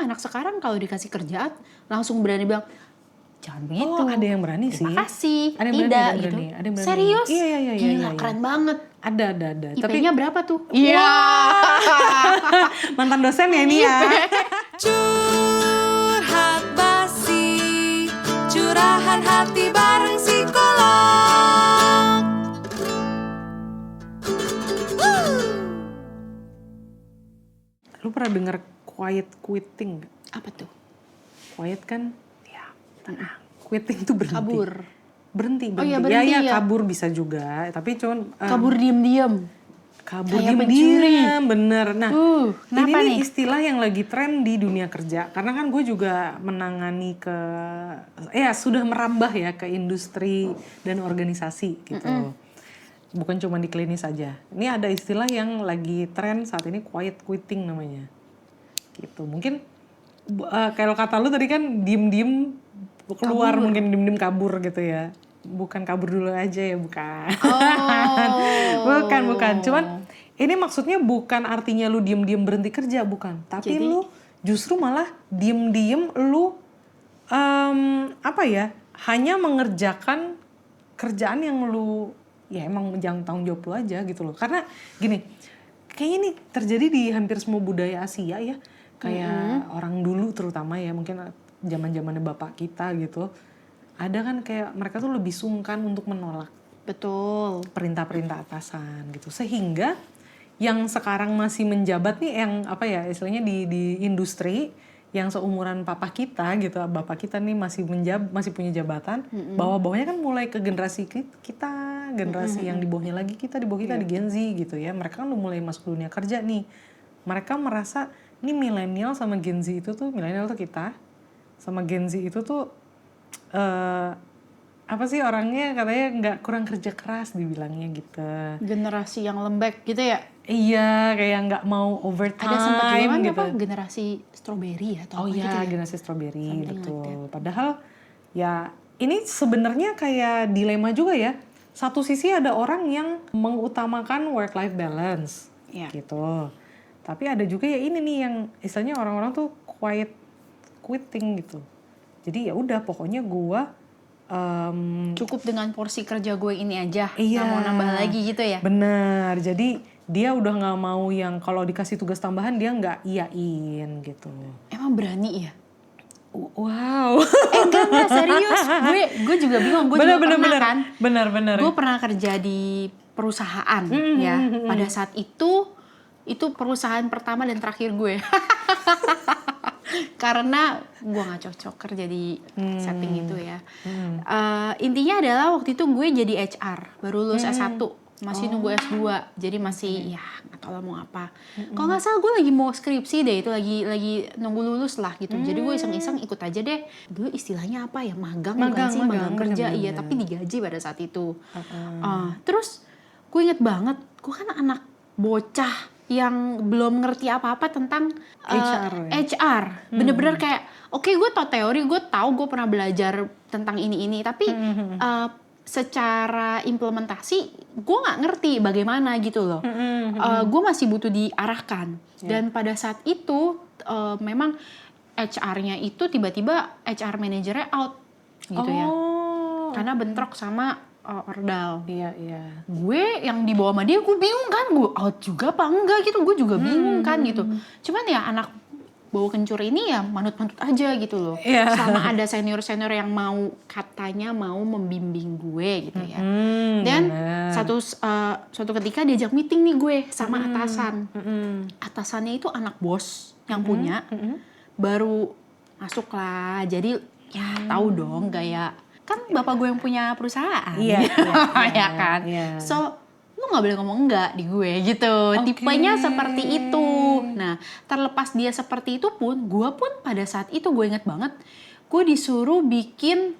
anak sekarang kalau dikasih kerjaan langsung berani bilang, jangan begitu. Oh, ada yang berani sih. Terima kasih. Ada yang tidak berani, gitu. ada yang berani. Serius? Iya. Gila, keren banget. Ada. IP-nya berapa tuh? Iya. Mantan dosen ya ini ya. Curhat basi, curahan hati bareng psikolog. Lu pernah denger quiet quitting gak? Apa tuh? Quiet kan ya tenang. Quitting tuh berhenti. Kabur. Berhenti. Oh iya, berhenti ya. ya. Kabur bisa juga. Tapi cuman Kabur diem-diem. kabur Kayak diem-diem, bener. Nah, kenapa ini nih? istilah yang lagi tren di dunia kerja. Karena kan gue juga menangani sudah merambah ya ke industri dan organisasi gitu. Bukan cuma di klinis saja. Ini ada istilah yang lagi tren saat ini, quiet quitting namanya. Gitu. Mungkin kalau kata lu tadi kan diem-diem keluar, mungkin diem-diem kabur gitu ya. Bukan kabur dulu aja ya, bukan. Bukan. Cuman ini maksudnya bukan artinya lu diem-diem berhenti kerja, bukan. Tapi jadi, lu justru malah diem-diem lu hanya mengerjakan kerjaan yang lu ya emang jangan tanggung jawab lu aja gitu loh. Karena gini, kayaknya ini terjadi di hampir semua budaya Asia ya. Kayak orang dulu terutama ya, mungkin zaman-zamannya bapak kita gitu. Ada kan kayak mereka tuh lebih sungkan untuk menolak. Betul. Perintah-perintah atasan gitu. Sehingga yang sekarang masih menjabat nih, yang istilahnya di industri yang seumuran papa kita gitu, bapak kita nih masih punya jabatan, bawah-bawahnya kan mulai ke generasi kita, generasi yang di bawahnya lagi di bawah kita di Gen Z gitu ya. Mereka kan udah mulai masuk dunia kerja nih. Mereka merasa ini milenial sama Gen Z itu tuh, milenial tuh kita, sama Gen Z itu tuh orangnya katanya nggak kurang kerja keras dibilangnya gitu. Generasi yang lembek gitu ya? Iya, kayak nggak mau overtime. Ada sempat bilang gitu. apa? Generasi strawberry atau apa gitu ya? Generasi strawberry, betul. Like Padahal ya ini sebenarnya kayak dilema juga ya. Satu sisi ada orang yang mengutamakan work-life balance, gitu. Tapi ada juga ya ini nih yang istilahnya orang-orang tuh quiet quitting gitu. Jadi ya udah pokoknya gue cukup dengan porsi kerja gue ini aja, iya, nggak mau nambah lagi gitu ya? Bener, jadi dia udah nggak mau yang kalau dikasih tugas tambahan dia nggak iyain gitu. Emang berani ya? Wow. Enggak serius. Gue juga bingung. Gue juga pernah kan. Bener. Gue pernah kerja di perusahaan ya. Pada saat itu perusahaan pertama dan terakhir gue. Karena gue nggak cocok kerja di setting itu ya. Intinya adalah waktu itu gue jadi HR, baru lulus S1, masih nunggu S2, jadi masih ya nggak tahu lah mau apa. Kalau nggak salah gue lagi mau skripsi deh, itu lagi nunggu lulus lah gitu. Jadi gue iseng-iseng ikut aja deh. Dulu istilahnya apa ya, magang kerja, iya, tapi digaji pada saat itu. Terus gue inget banget, gue kan anak bocah yang belum ngerti apa-apa tentang HR. Bener-bener kayak, oke, gue tau teori, gue tahu, gue pernah belajar tentang ini, tapi secara implementasi gue nggak ngerti bagaimana gitu loh. Gue masih butuh diarahkan. Dan pada saat itu memang HR-nya itu tiba-tiba HR manajernya out gitu ya, karena bentrok sama ordal. Iya. Gue yang dibawa sama dia, gue bingung kan, gue out juga apa enggak gitu, gue juga bingung kan gitu. Cuman ya anak bawa kencur ini ya manut-manut aja gitu loh. Sama ada senior-senior yang katanya mau membimbing gue gitu ya. Dan suatu ketika diajak meeting nih gue sama atasan. Atasannya itu anak bos yang punya, baru masuk lah. Jadi ya tahu dong gaya, kan bapak gue yang punya perusahaan, ya kan. So lu nggak boleh ngomong enggak di gue gitu. Tipenya seperti itu. Nah, terlepas dia seperti itu pun, gue pun pada saat itu gue inget banget, gue disuruh bikin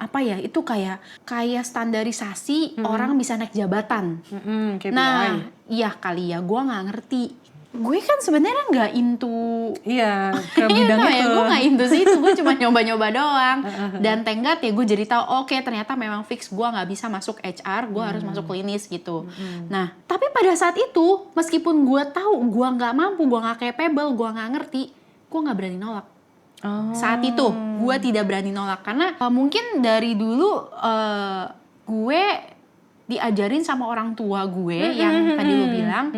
apa ya, itu kayak standarisasi orang bisa naik jabatan. Nah, iya kali ya, gue nggak ngerti. Gue kan sebenarnya nggak into ke bidang itu. Gue nggak into situ, gue cuma nyoba-nyoba doang. Dan tenggat ya gue jadi tahu, oke, ternyata memang fix gue nggak bisa masuk HR, gue harus masuk klinis gitu. Nah, tapi pada saat itu meskipun gue tahu gue nggak mampu, gue nggak capable, gue nggak ngerti, gue nggak berani nolak. Oh. Saat itu gue tidak berani nolak karena mungkin dari dulu gue diajarin sama orang tua gue yang tadi lu bilang,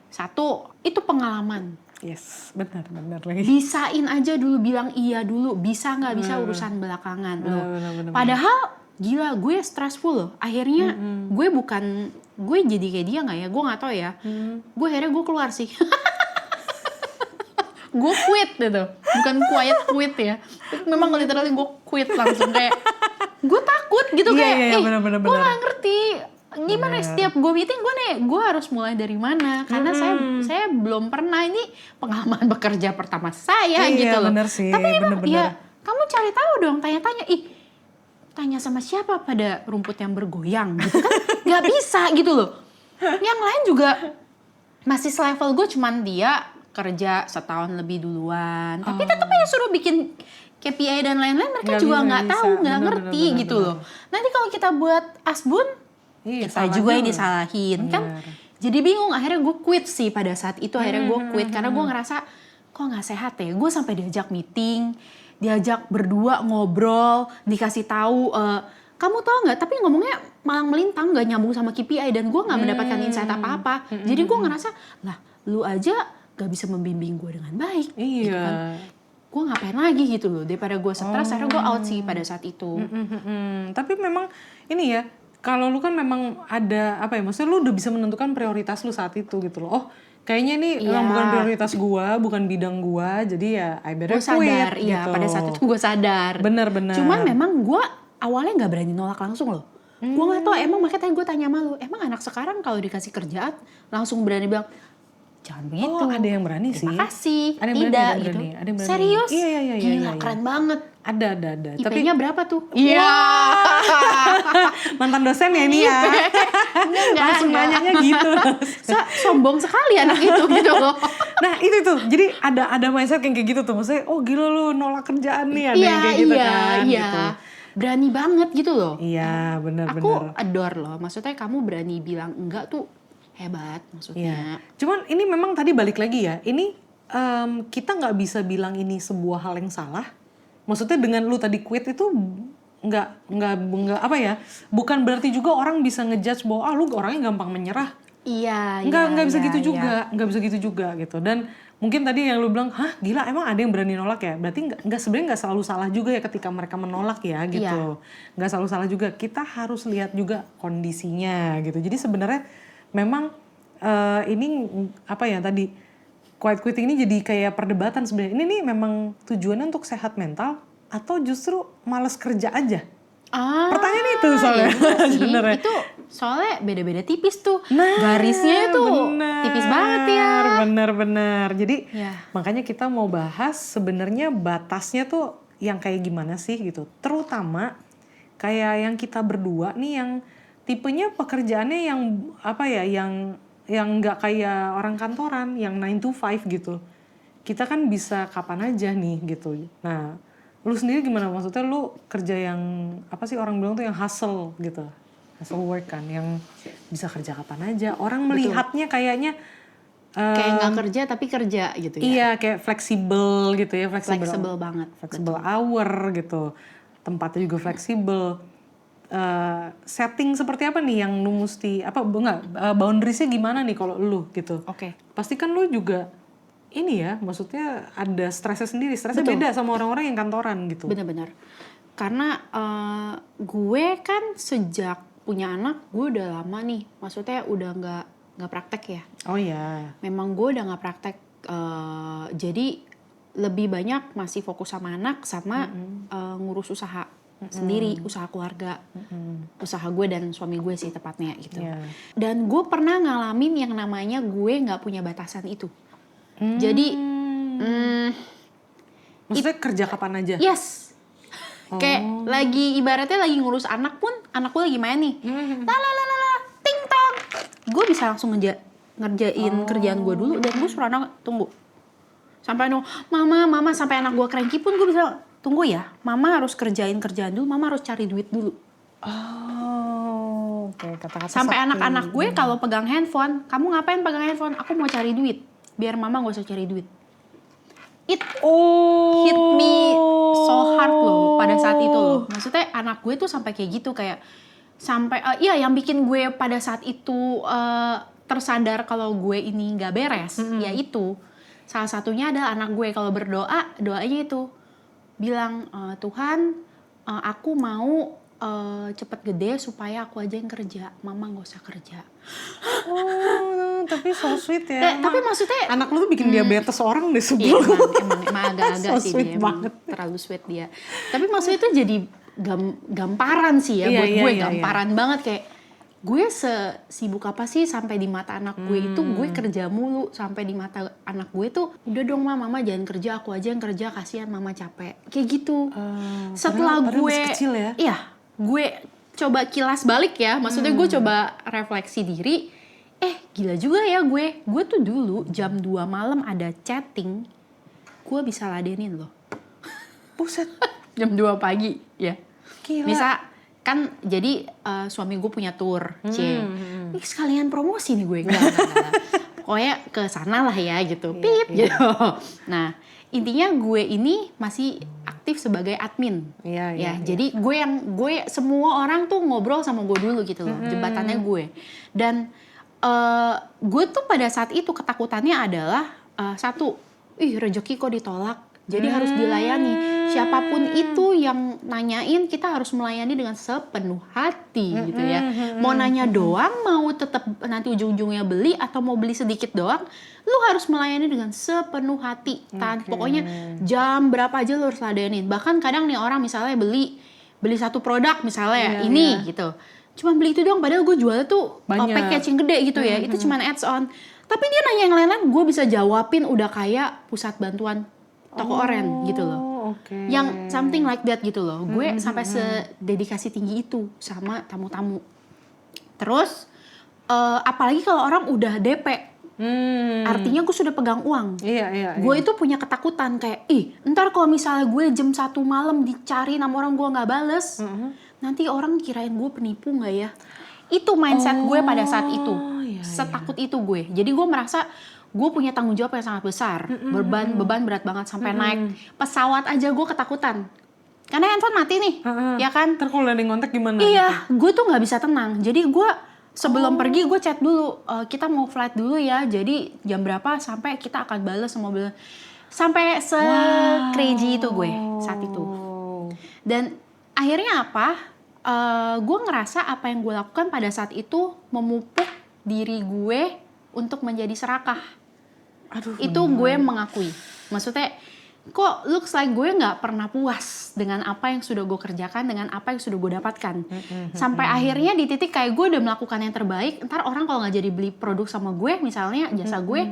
satu itu pengalaman. Yes, benar lagi. Bisain aja dulu, bilang iya dulu, bisa nggak bisa urusan belakangan loh. Padahal gila gue stressful loh. Akhirnya gue jadi kayak dia nggak ya? Gue nggak tahu ya. Gue akhirnya gue keluar sih. Gue quit gitu, bukan quiet quit ya. Memang literally gue quit langsung kayak gue takut gitu kayak, gue nggak ngerti gimana setiap gue meeting gue harus mulai dari mana karena saya belum pernah, ini pengalaman bekerja pertama saya gitu loh. Bener sih, tapi emang bener. ya kamu cari tahu dong, tanya-tanya, tanya sama siapa pada rumput yang bergoyang gitu kan, nggak bisa gitu loh. Yang lain juga masih selevel gue, cuman dia kerja setahun lebih duluan, tapi tetap aja suruh bikin KPI dan lain-lain, mereka juga nggak tahu, nggak ngerti gitu loh. Nanti kalau kita buat asbun, kita juga yang disalahin kan. Jadi bingung, akhirnya gue quit sih pada saat itu. Akhirnya gue quit karena gue ngerasa kok nggak sehat ya. Gue sampai diajak meeting, diajak berdua ngobrol, dikasih tahu kamu tahu nggak, tapi ngomongnya malang melintang, nggak nyambung sama KPI dan gue nggak mendapatkan insight apa-apa. Jadi gue ngerasa lah, lu aja gak bisa membimbing gue dengan baik gitu kan. Gue ngapain lagi gitu loh, daripada gue stres. Akhirnya gue out sih pada saat itu. Tapi memang ini ya, kalau lu kan memang ada apa ya, maksudnya lu udah bisa menentukan prioritas lu saat itu gitu loh. Oh kayaknya ini memang bukan prioritas gue, bukan bidang gue, jadi ya I better quit. Gue sadar, gitu. iya pada saat itu gue sadar. Bener. Cuman memang gue awalnya gak berani nolak langsung loh. Gue gak tahu, emang makanya gue tanya sama lu, emang anak sekarang kalau dikasih kerjaan langsung berani bilang, jangan begitu. Oh ada yang berani sih. Terima kasih. Ada yang tidak berani, gitu. Ada yang berani. Serius? Iya. Gila keren banget. Ada. IP-nya berapa tuh? Iya. Mantan dosen ya ini ya. Langsung nanyanya gitu. Sombong sekali anak itu gitu loh. Nah itu tuh, jadi ada mindset yang kayak gitu tuh. Maksudnya, oh gila lu nolak kerjaan nih, ada yang kayak gitu kan. Iya. Gitu. Berani banget gitu loh. Iya benar. Aku adore loh. Maksudnya kamu berani bilang enggak tuh hebat maksudnya. Iya. Cuman ini memang tadi balik lagi ya. Ini kita nggak bisa bilang ini sebuah hal yang salah. Maksudnya dengan lu tadi quit itu nggak apa ya? Bukan berarti juga orang bisa ngejudge bahwa lu orangnya gampang menyerah. Iya. Nggak bisa gitu juga, nggak bisa gitu juga gitu. Dan mungkin tadi yang lu bilang, hah gila emang ada yang berani nolak ya? Berarti nggak sebenarnya nggak selalu salah juga ya ketika mereka menolak ya gitu. Nggak selalu salah juga. Kita harus lihat juga kondisinya gitu. Jadi sebenarnya memang ini apa ya tadi quiet quitting ini jadi kayak perdebatan sebenarnya. Ini nih memang tujuannya untuk sehat mental atau justru malas kerja aja? Pertanyaan itu soalnya sebenarnya. Itu soalnya beda-beda tipis tuh. Garisnya itu tipis banget ya. Bener. Jadi makanya kita mau bahas sebenarnya batasnya tuh yang kayak gimana sih gitu. Terutama kayak yang kita berdua nih yang tipenya pekerjaannya yang apa ya, yang nggak kayak orang kantoran yang 9 to 5 gitu. Kita kan bisa kapan aja nih gitu. Nah, lu sendiri gimana? Maksudnya lu kerja yang apa sih orang bilang tuh yang hustle gitu. Hustle work kan, yang bisa kerja kapan aja. Orang melihatnya kayaknya kayak nggak kerja tapi kerja gitu ya. Iya, kayak fleksibel gitu ya, fleksibel banget. Fleksibel hour gitu. Tempatnya juga fleksibel. Setting seperti apa nih yang lu mesti boundariesnya gimana nih kalau lu gitu. Oke. Pasti kan lu juga ini ya, maksudnya ada stresnya sendiri. Stresnya beda sama orang-orang yang kantoran gitu. Benar-benar. Karena gue kan sejak punya anak gue udah lama nih, maksudnya udah nggak praktek ya. Oh ya. Memang gue udah nggak praktek, jadi lebih banyak masih fokus sama anak sama ngurus usaha sendiri, usaha keluarga, usaha gue dan suami gue sih tepatnya gitu. Dan gue pernah ngalamin yang namanya gue nggak punya batasan itu. Jadi maksudnya kerja kapan aja? Yes. Kayak lagi ibaratnya lagi ngurus anak pun, anak gue lagi main nih. Ting tong. Gue bisa langsung ngerjain kerjaan gue dulu dan gue suruh anak tunggu. Sampai mama sampai anak gue cranky pun gue bisa tunggu ya. Mama harus kerjain kerjaan dulu, mama harus cari duit dulu. Oh, oke, kata-kata sampai sakti. Anak-anak gue kalau pegang handphone, kamu ngapain pegang handphone? Aku mau cari duit. Biar mama gak usah cari duit. it hit me so hard loh pada saat itu loh. Maksudnya anak gue tuh sampai kayak gitu, kayak sampai yang bikin gue pada saat itu tersadar kalau gue ini nggak beres, yaitu salah satunya adalah anak gue kalau berdoa, doanya itu bilang, Tuhan, aku mau cepet gede supaya aku aja yang kerja, mama nggak usah kerja. Tapi so sweet ya. Tapi maksudnya anak lu tuh bikin diabetes orang deh sebelum. Iya, emang agak-agak So sih sweet dia, emang banget. terlalu sweet dia. Tapi maksudnya itu jadi gamparan sih ya buat gue, gamparan banget kayak gue sesibuk apa sih sampai di mata anak gue itu gue kerja mulu, sampai di mata anak gue tuh udah dong mama jangan kerja, aku aja yang kerja, kasihan mama capek kayak gitu. Setelah padahal gue masih kecil ya. Iya, gue coba kilas balik ya, maksudnya gue coba refleksi diri, gila juga ya gue tuh dulu jam 2 malam ada chatting, gue bisa ladenin loh. Buset. Jam 2 pagi ya. Gila. Bisa kan, jadi suami gue punya tour, Ini sekalian promosi nih gue, enggak. Pokoknya ke sana lah ya gitu, pip gitu. Nah, intinya gue ini masih aktif sebagai admin. Iya. Jadi gue semua orang tuh ngobrol sama gue dulu gitu loh, jembatannya gue. Dan gue tuh pada saat itu ketakutannya adalah satu, rezeki kok ditolak. Jadi harus dilayani. Siapapun itu yang nanyain, kita harus melayani dengan sepenuh hati gitu ya. Mau nanya doang, mau tetap nanti ujung-ujungnya beli, atau mau beli sedikit doang, lu harus melayani dengan sepenuh hati. Pokoknya jam berapa aja lu harus ladenin. Bahkan kadang nih orang misalnya beli satu produk misalnya gitu. Cuma beli itu doang, padahal gue jualnya tuh packaging gede gitu ya. Itu cuma ads on. Tapi dia nanya yang lain-lain, gue bisa jawabin udah kayak pusat bantuan toko oren gitu loh. Yang something like that gitu loh. Gue sampai sededikasi tinggi itu sama tamu-tamu. Terus apalagi kalau orang udah DP. Artinya gue sudah pegang uang. Iya. Gue itu punya ketakutan kayak, ntar kalau misalnya gue jam 1 malam dicari nama orang gue nggak bales, nanti orang kirain gue penipu nggak ya? Itu mindset gue pada saat itu. Setakut itu gue. Jadi gue merasa gue punya tanggung jawab yang sangat besar. Beban berat banget sampai naik pesawat aja gue ketakutan. Karena handphone mati nih, ya kan? Ntar kalau ada yang ngontak gimana? Iya, gue tuh nggak bisa tenang. Jadi gue sebelum pergi gue chat dulu, kita mau flight dulu ya. Jadi jam berapa sampai kita akan balas semua bilang. Sampai crazy itu gue saat itu. Dan akhirnya apa? Gue ngerasa apa yang gue lakukan pada saat itu memupuk diri gue untuk menjadi serakah. Itu gue mengakui. Maksudnya, kok looks like gue nggak pernah puas dengan apa yang sudah gue kerjakan, dengan apa yang sudah gue dapatkan. Sampai akhirnya di titik kayak gue udah melakukan yang terbaik, ntar orang kalau nggak jadi beli produk sama gue, misalnya jasa gue,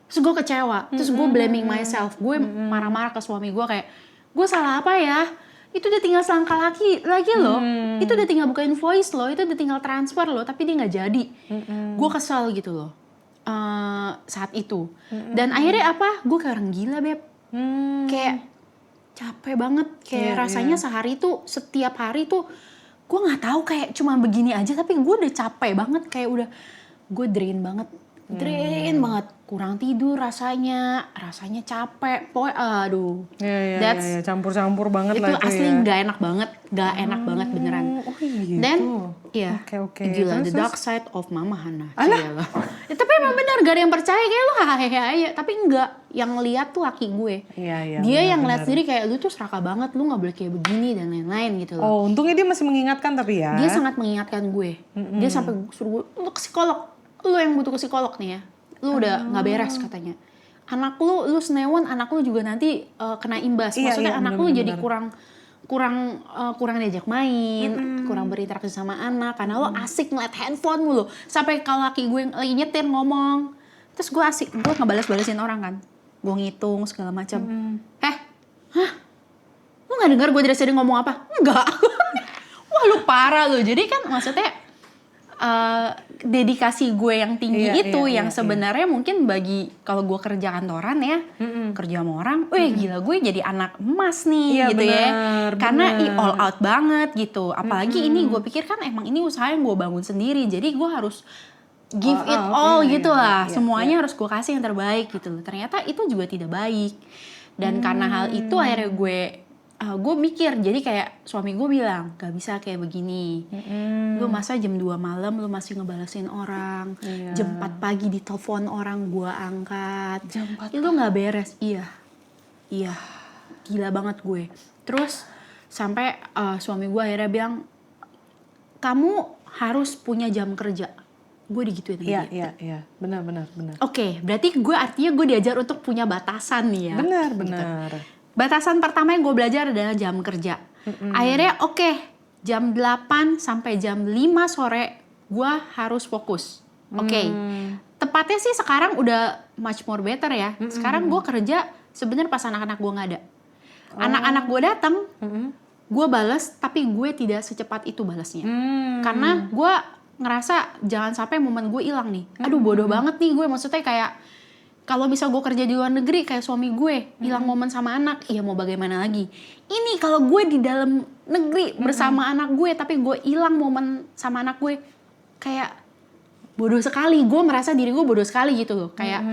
terus gue kecewa, terus gue blaming myself, gue marah-marah ke suami gue kayak, gue salah apa ya? Itu udah tinggal selangkah lagi loh, itu udah tinggal buka invoice loh, itu udah tinggal transfer loh, tapi dia nggak jadi. Gue kesel gitu loh saat itu. Dan akhirnya apa? Gue kayak orang gila beb. Kayak capek banget, kayak rasanya sehari tuh, setiap hari tuh gue nggak tahu kayak cuma begini aja, tapi gue udah capek banget, kayak udah gue drain banget, kurang tidur rasanya capek, pokoknya aduh, campur-campur banget itu lah itu asli ya. nggak enak banget beneran. Gitu. Dan ya gila, the dark side of Mama Hana. Ya, tapi emang benar, gak ada yang percaya, kayak lu hahaha aja, tapi enggak, yang lihat tuh laki gue. Dia yang lihat sendiri kayak lu tuh serakah banget, lu nggak boleh kayak begini dan lain-lain gitu loh. Untungnya dia masih mengingatkan tapi ya. Dia sangat mengingatkan gue. Dia sampai suruh gue, lu ke psikolog, lu yang butuh ke psikolog nih ya. Lu udah nggak beres katanya. Anak lu senewan, anak lu juga nanti kena imbas. Maksudnya anak lu jadi kurang diajak main, kurang berinteraksi sama anak karena lo asik ngeliat handphone mulu. Sampai kalau laki gue lagi nyetir ngomong, terus gue asik, gue ngebales-balesin orang kan. Gue ngitung segala macam. Lu nggak dengar gue dari tadi ngomong apa? Enggak. Wah lu parah lu. Jadi kan maksudnya dedikasi gue yang tinggi yang sebenarnya mungkin bagi kalau gue kerja kantoran ya, kerja sama orang, gila gue jadi anak emas nih gitu ya, karena all out banget gitu. Apalagi ini gue pikir kan emang ini usaha yang gue bangun sendiri, jadi gue harus give it all gitu lah, semuanya harus gue kasih yang terbaik gitu. Ternyata itu juga tidak baik. Dan karena hal itu akhirnya gue mikir, jadi kayak suami gue bilang, gak bisa kayak begini. Lu masa jam 2 malam lu masih ngebalesin orang, jam 4 pagi ditelepon orang gue angkat. Jam 4 itu gak beres. Iya, gila banget gue. Terus sampai suami gue akhirnya bilang, kamu harus punya jam kerja. Gue digituin sama dia. Iya, benar. Oke, berarti artinya gue diajar untuk punya batasan nih ya. Benar. Gitu. Batasan pertama yang gue belajar adalah jam kerja. Akhirnya jam 8 sampai jam 5 sore gue harus fokus. Tepatnya sih sekarang udah much more better ya. Sekarang gue kerja sebenarnya pas anak-anak gue nggak ada. Anak-anak gue datang, gue bales, tapi gue tidak secepat itu balasnya. Karena gue ngerasa jangan sampai momen gue hilang nih. Aduh bodoh banget nih gue, maksudnya kayak kalau misal gue kerja di luar negeri kayak suami gue hilang momen sama anak, ya mau bagaimana lagi. Ini kalau gue di dalam negeri bersama anak gue tapi gue hilang momen sama anak gue, kayak bodoh sekali. Gue merasa diri gue bodoh sekali gitu loh. Kayak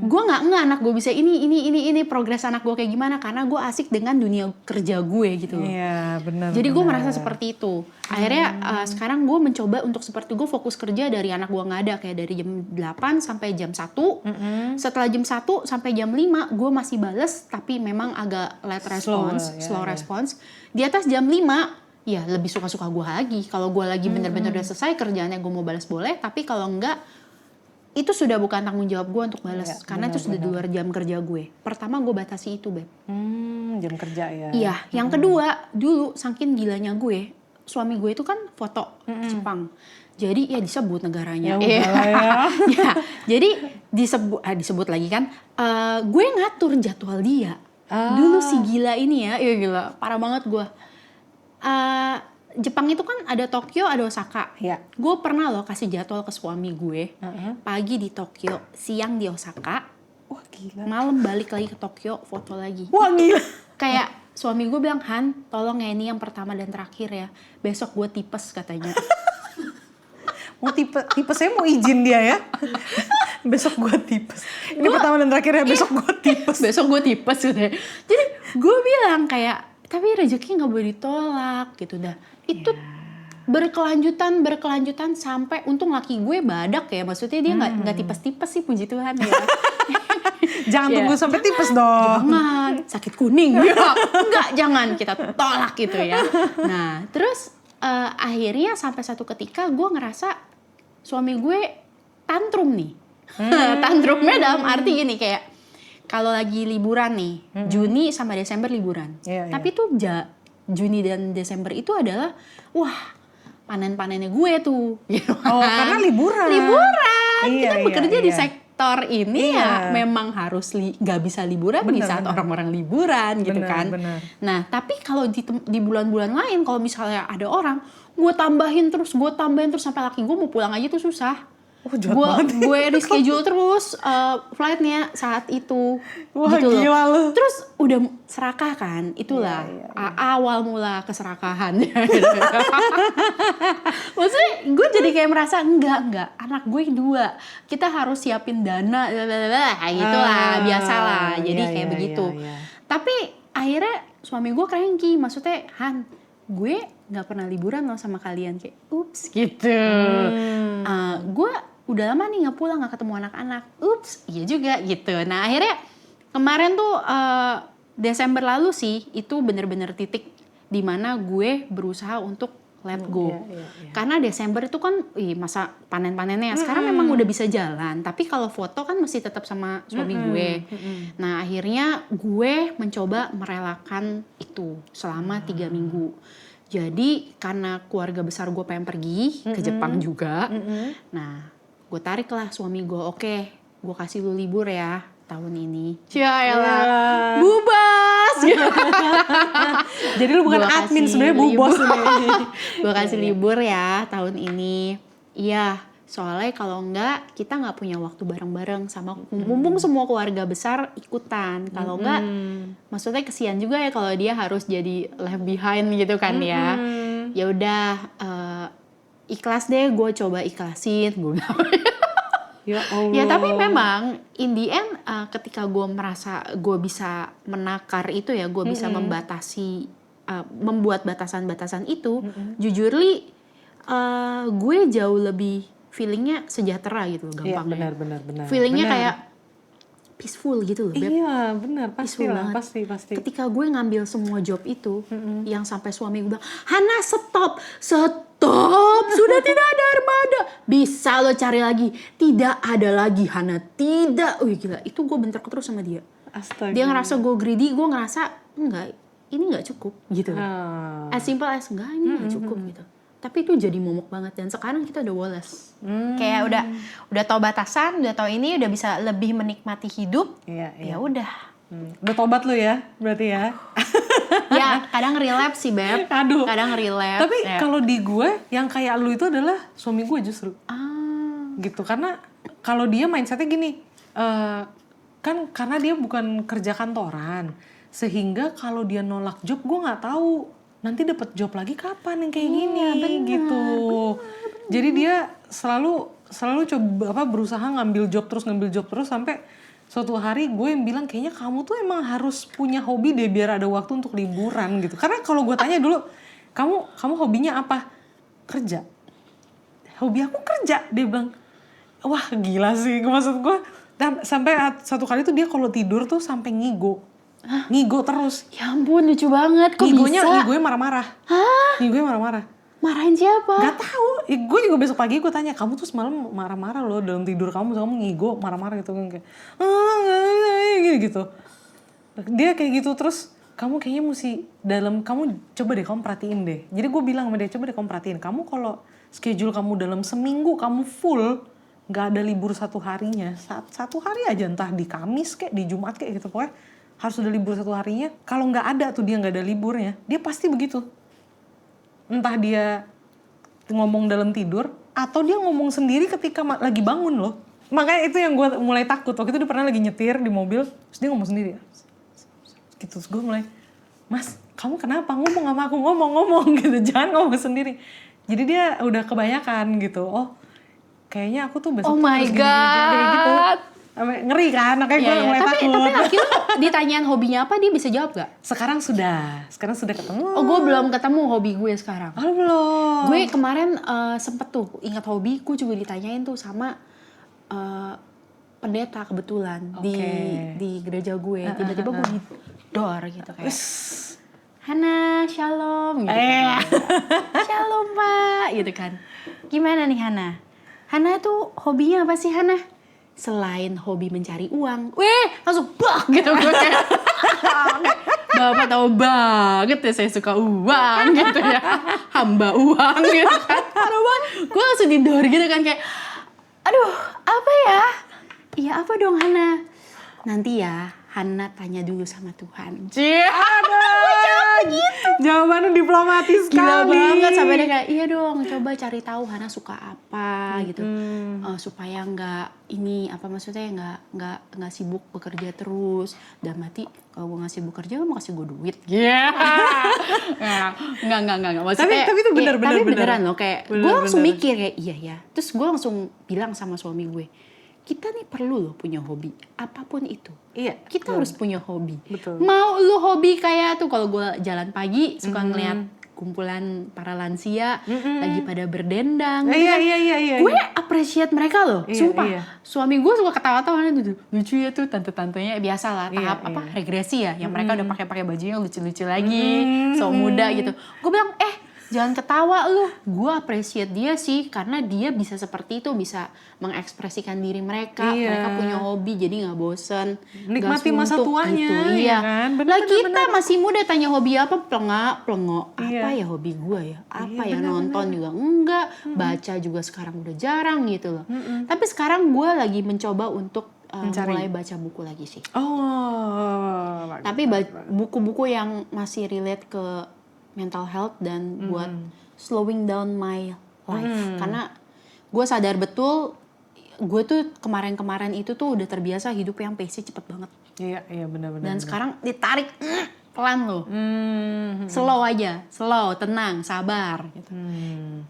gue nggak anak gue bisa ini progres anak gue kayak gimana karena gue asik dengan dunia kerja gue gitu loh. Iya, benar. Jadi gue merasa seperti itu. Akhirnya sekarang gue mencoba untuk seperti gue fokus kerja dari anak gue nggak ada, kayak dari jam 8 sampai jam 1. Setelah jam 1 sampai jam 5 gue masih bales tapi memang agak late response, slow response. Di atas jam 5 ya lebih suka-suka gue lagi. Kalau gue lagi bener-bener udah selesai kerjaannya gue mau balas boleh, tapi kalau enggak itu sudah bukan tanggung jawab gue untuk balas, karena itu sudah di luar jam kerja gue. Pertama gue batasi itu, Beb. Jam kerja ya. Iya, yang kedua dulu saking gilanya gue, suami gue itu kan foto Jepang. Jadi ya disebut negaranya. Ya. Ya, jadi disebut lagi kan, gue ngatur jadwal dia. Dulu si gila ini ya gila, parah banget gue. Jepang itu kan ada Tokyo, ada Osaka. Ya. Gue pernah loh kasih jadwal ke suami gue, pagi di Tokyo, siang di Osaka. Wah gila. Malam balik lagi ke Tokyo, foto lagi. Wah gila. Kayak suami gue bilang, Han, tolong ya ini yang pertama dan terakhir ya. Besok gue tipes katanya. Mau tipe saya mau izin dia ya. Besok gue tipes. Ini pertama dan terakhir ya, besok gue tipes. Besok gue tipes gitu ya. Jadi gue bilang kayak, tapi rezeki nggak boleh ditolak gitu dah. Itu berkelanjutan sampai untung laki gue badak ya. Maksudnya dia nggak tipes-tipes sih, puji Tuhan ya. Jangan tunggu sampai tipes dong. Jangan, sakit kuning. Enggak, jangan, kita tolak gitu ya. Nah, terus akhirnya sampai satu ketika gue ngerasa suami gue tantrum nih. Tantrumnya dalam arti gini, kayak kalau lagi liburan nih, Juni sama Desember liburan. Tapi tuh Juni dan Desember itu adalah panen-panennya gue tuh. Oh, karena liburan. Kita bekerja di sektor ini ya memang harus nggak bisa liburan di saat orang-orang liburan gitu kan. Bener. Nah, tapi kalau di bulan-bulan lain kalau misalnya ada orang, gue tambahin terus sampai laki gue mau pulang aja tuh susah. Gue reschedule terus flightnya saat itu. Wah, gitu loh. Gila lu. Terus udah serakah kan, itulah awal mula keserakahan. Maksudnya gue jadi kayak merasa enggak, anak gue 2, kita harus siapin dana, gitulah, biasalah. Jadi kayak begitu. Tapi akhirnya suami gue cranky, maksudnya, Han, gue nggak pernah liburan loh sama kalian, kayak ups gitu. Gue udah lama nih nggak pulang, nggak ketemu anak-anak, ups, iya juga gitu. Nah akhirnya kemarin tuh Desember lalu sih itu bener-bener titik dimana gue berusaha untuk let go. Karena Desember itu kan masa panen-panennya. Sekarang memang udah bisa jalan, tapi kalau foto kan masih tetap sama suami gue. Nah akhirnya gue mencoba merelakan itu selama 3 minggu. Jadi karena keluarga besar gue pengen pergi ke Jepang juga, nah gue tarik lah suami gue, oke, gue kasih lu libur ya tahun ini. Cialah, bubas. Jadi lu bukan admin sebenarnya, bubos. Gue kasih libur ya tahun ini. Iya, soalnya kalau enggak kita nggak punya waktu bareng-bareng sama mumpung semua keluarga besar ikutan. Kalau enggak, maksudnya kesian juga ya kalau dia harus jadi left behind gitu kan ya. Ya udah, ikhlas deh, gue coba ikhlasin, gue bilang. Ya Allah. Ya tapi memang in the end ketika gue merasa gue bisa menakar itu ya, gue bisa membatasi, membuat batasan-batasan itu, jujur Li, gue jauh lebih feelingnya sejahtera gitu loh, Iya, gampangnya. benar. Feelingnya Benar. kayak peaceful gitu loh, Beb. Iya, benar, pasti Peaceful lah, banget. pasti. Ketika gue ngambil semua job itu, yang sampai suami gue bilang, Hana stop, sudah tidak ada armada, bisa lo cari lagi, tidak ada lagi Hana, tidak, wih gila, itu gue bentrok terus sama dia. Astaga. Dia ngerasa gue greedy, gue ngerasa enggak, ini nggak cukup gitu. As simple as enggak, ini nggak cukup gitu. Tapi itu jadi momok banget, dan sekarang kita udah woles. Kayak udah tahu batasan, udah tahu ini, udah bisa lebih menikmati hidup. Iya. Ya udah. Udah tobat lu ya, berarti ya. Ya kadang relapse sih Beb. Aduh. Kadang relapse. Tapi ya. kalau di gue, yang kayak lu itu adalah suami gue justru. Gitu, karena kalau dia mindsetnya gini, kan karena dia bukan kerja kantoran, sehingga kalau dia nolak job, gue nggak tahu nanti dapat job lagi kapan yang kayak gini, gitu. Jadi dia selalu coba berusaha ngambil job terus sampai suatu hari gue yang bilang kayaknya kamu tuh emang harus punya hobi deh biar ada waktu untuk liburan gitu. Karena kalau gue tanya dulu, kamu hobinya apa? Kerja. Hobi aku kerja, dia bilang. Wah gila sih, maksud gue. Dan sampai satu kali tuh dia kalau tidur tuh sampai ngigo. Ngigo terus. Ya ampun lucu banget, kok bisa? Ngigonya marah-marah. Hah? Ngigonya marah-marah. Marahin siapa? Gak tahu. Gue juga besok pagi gue tanya, kamu tuh semalam marah-marah loh dalam tidur kamu ngigo marah-marah gitu kan kayak gitu. Dia kayak gitu terus kamu kayaknya mesti kamu coba deh kamu perhatiin deh. Jadi gue bilang sama dia, coba deh kamu perhatiin. Kamu kalau schedule kamu dalam seminggu kamu full, gak ada libur satu harinya. Satu hari aja entah di Kamis kayak di Jumat kayak gitu pokoknya harus ada libur satu harinya. Kalau nggak ada tuh dia nggak ada liburnya, dia pasti begitu. Entah dia ngomong dalam tidur atau dia ngomong sendiri ketika lagi bangun loh. Makanya itu yang gue mulai takut. Waktu itu dia pernah lagi nyetir di mobil, terus dia ngomong sendiri. Gitu, terus gue mulai, Mas, kamu kenapa ngomong sama aku ngomong gitu, jangan ngomong sendiri. Jadi dia udah kebanyakan gitu. Oh, kayaknya aku tuh besok Oh my harus gini gitu. Ngeri kan, makanya gue mulai takut. Tapi akhirnya ditanyain hobinya apa, dia bisa jawab gak? Sekarang sudah ketemu. Oh gue belum ketemu hobi gue sekarang. Oh belum. Gue kemarin sempet tuh ingat hobi, gue juga ditanyain tuh sama pendeta kebetulan di gereja gue. Tiba-tiba gue didor gitu kayak, Hana, shalom gitu kan. Shalom Pak gitu kan. Gimana nih Hana? Hana tuh hobinya apa sih Hana? Selain hobi mencari uang, langsung bah gitu gue kayak, Bapak tahu banget ya saya suka uang gitu ya, hamba uang gitu kan, gue langsung didor gitu kan kayak, aduh apa ya, iya apa dong Hana, nanti ya Hana tanya dulu sama Tuhan. Jawabannya diplomatis Gila sekali. banget, sampai dia kayak, iya dong coba cari tahu Hana suka apa gitu, supaya nggak ini apa maksudnya nggak sibuk bekerja terus, dan mati kalau gue nggak sibuk kerja mau kasih gue duit. Nggak maksudnya. Tapi itu tapi beneran loh kayak gue langsung bener. mikir kayak iya ya, terus gue langsung bilang sama suami gue, kita nih perlu loh punya hobi apapun itu. Iya. Kita harus punya hobi. Betul. Mau lu hobi kayak tuh kalau gue jalan pagi suka ngeliat kumpulan para lansia lagi pada berdendang. Iya. Gue appreciate mereka loh, Iya, sumpah. iya. Suami gue suka ketawa-tawa tuh, lucu ya tuh tante-tantenya, biasa lah Iya, tahap apa iya. regresi ya, yang mereka udah pakai bajunya lucu-lucu lagi, so muda gitu. Gue bilang jangan ketawa lu, gue appreciate dia sih karena dia bisa seperti itu, bisa mengekspresikan diri mereka, Iya. mereka punya hobi jadi nggak bosen, Nikmati nggak masa suntuk tuanya, gitu. ya Iya. kan? Bener, Lah bener, kita masih muda tanya hobi apa, pelengok, Iya. apa ya hobi gue ya, apa Iya, ya bener, nonton juga enggak, baca juga sekarang udah jarang gitu loh. Tapi sekarang gue lagi mencoba untuk Mencari. mulai baca buku lagi sih. Oh. Tapi buku-buku yang masih relate ke mental health dan buat slowing down my life. Karena gue sadar betul, gue tuh kemarin-kemarin itu tuh udah terbiasa hidup yang pace-nya cepet banget. Iya benar-benar. Dan sekarang ditarik pelan loh. Slow aja, slow, tenang, sabar gitu.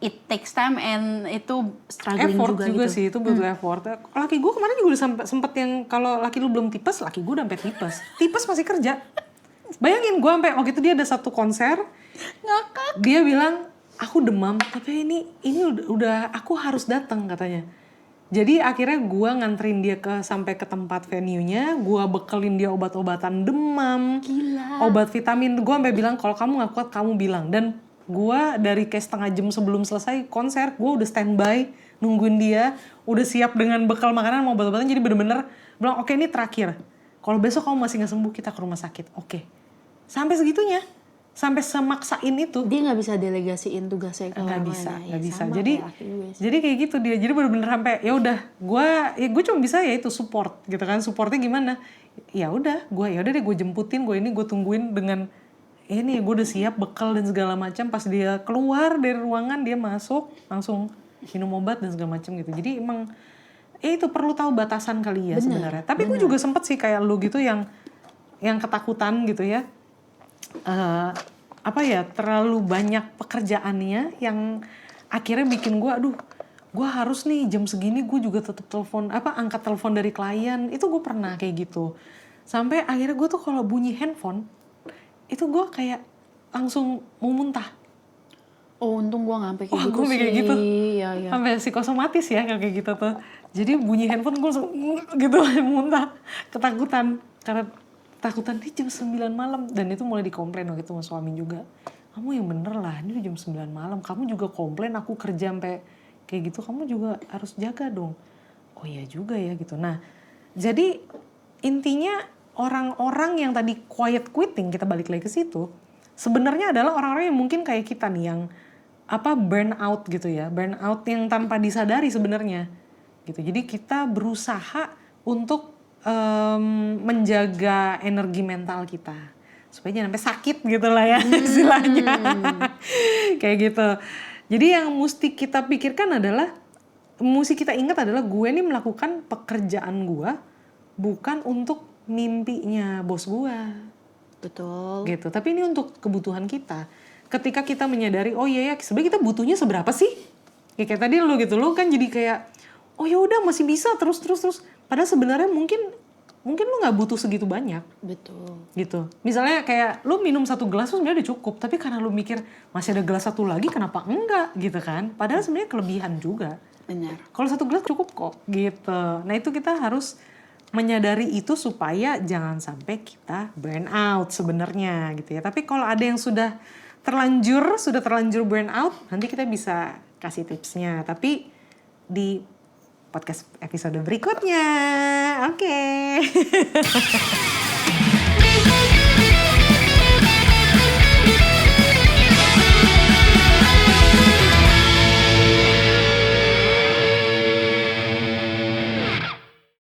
It takes time and itu struggling Effort juga juga gitu. sih, itu butuh effort. Laki gue kemarin juga udah sempet yang kalau laki lu belum tipes, laki gue udah sampai tipes. Tipes masih kerja. Bayangin gue sampai waktu itu dia ada satu konser, Ngakak. dia bilang aku demam, tapi ini udah aku harus datang katanya. Jadi akhirnya gue nganterin dia sampai ke tempat venue-nya, gue bekelin dia obat-obatan demam, Gila. obat vitamin. Gue sampai bilang kalau kamu nggak kuat kamu bilang. Dan gue dari kayak setengah jam sebelum selesai konser, gue udah standby nungguin dia, udah siap dengan bekal makanan sama obat-obatan. Jadi bener-bener bilang oke, ini terakhir. Kalau besok kamu masih nggak sembuh kita ke rumah sakit. Oke. Sampai segitunya. Sampai semaksain itu. Dia nggak bisa delegasiin tugasnya ke Nggak orang bisa, lain. nggak bisa. Sama Jadi kayak aku juga sih. jadi kayak gitu dia. Jadi bener-bener sampai ya udah, gue cuma bisa ya itu support gitu kan. Supportnya gimana? Ya udah, ya udah deh gue jemputin, gue tungguin dengan ini gue udah siap bekal dan segala macam. Pas dia keluar dari ruangan dia masuk langsung minum obat dan segala macam gitu. Jadi emang itu perlu tahu batasan kali ya sebenarnya. Tapi gue juga sempet sih kayak lu gitu yang ketakutan gitu ya. Terlalu banyak pekerjaannya yang akhirnya bikin gue gue harus nih jam segini gue juga tetap angkat telepon dari klien. Itu gue pernah kayak gitu sampai akhirnya gue tuh kalau bunyi handphone itu gue kayak langsung mau muntah. Oh untung gue nggak sampai kayak gitu Gue sih. kayak gitu Iya. sampai psikosomatis ya kayak gitu tuh. Jadi bunyi handphone gue langsung gitu muntah, ketakutan karena takutan nih jam 9 malam. Dan itu mulai dikomplain waktu itu sama suami juga. Kamu yang bener lah, ini jam 9 malam. Kamu juga komplain aku kerja sampai kayak gitu. Kamu juga harus jaga dong. Oh iya juga ya gitu. Nah jadi intinya orang-orang yang tadi quiet quitting, kita balik lagi ke situ. Sebenarnya adalah orang-orang yang mungkin kayak kita nih yang burnout gitu ya. Burnout yang tanpa disadari sebenarnya. Gitu. Jadi kita berusaha untuk menjaga energi mental kita supaya jangan sampai sakit gitu lah ya istilahnya. Kayak gitu. Jadi yang mesti kita pikirkan adalah, mesti kita ingat adalah gue nih melakukan pekerjaan gue bukan untuk mimpinya bos gue. Betul. Gitu. Tapi ini untuk kebutuhan kita. Ketika kita menyadari oh iya ya sebenarnya kita butuhnya seberapa sih? Ya, kayak tadi lu gitu, lu kan jadi kayak oh ya udah masih bisa terus. Padahal sebenarnya mungkin lu nggak butuh segitu banyak. Betul. Gitu. Misalnya kayak lu minum 1 gelas tuh sebenarnya udah cukup, tapi karena lu mikir masih ada gelas 1 lagi kenapa enggak gitu kan? Padahal sebenarnya kelebihan juga. Benar. Kalau 1 gelas cukup kok gitu. Nah itu kita harus menyadari itu supaya jangan sampai kita burn out sebenarnya gitu ya. Tapi kalau ada yang sudah terlanjur burn out, nanti kita bisa kasih tipsnya. Tapi di podcast episode berikutnya. Oke.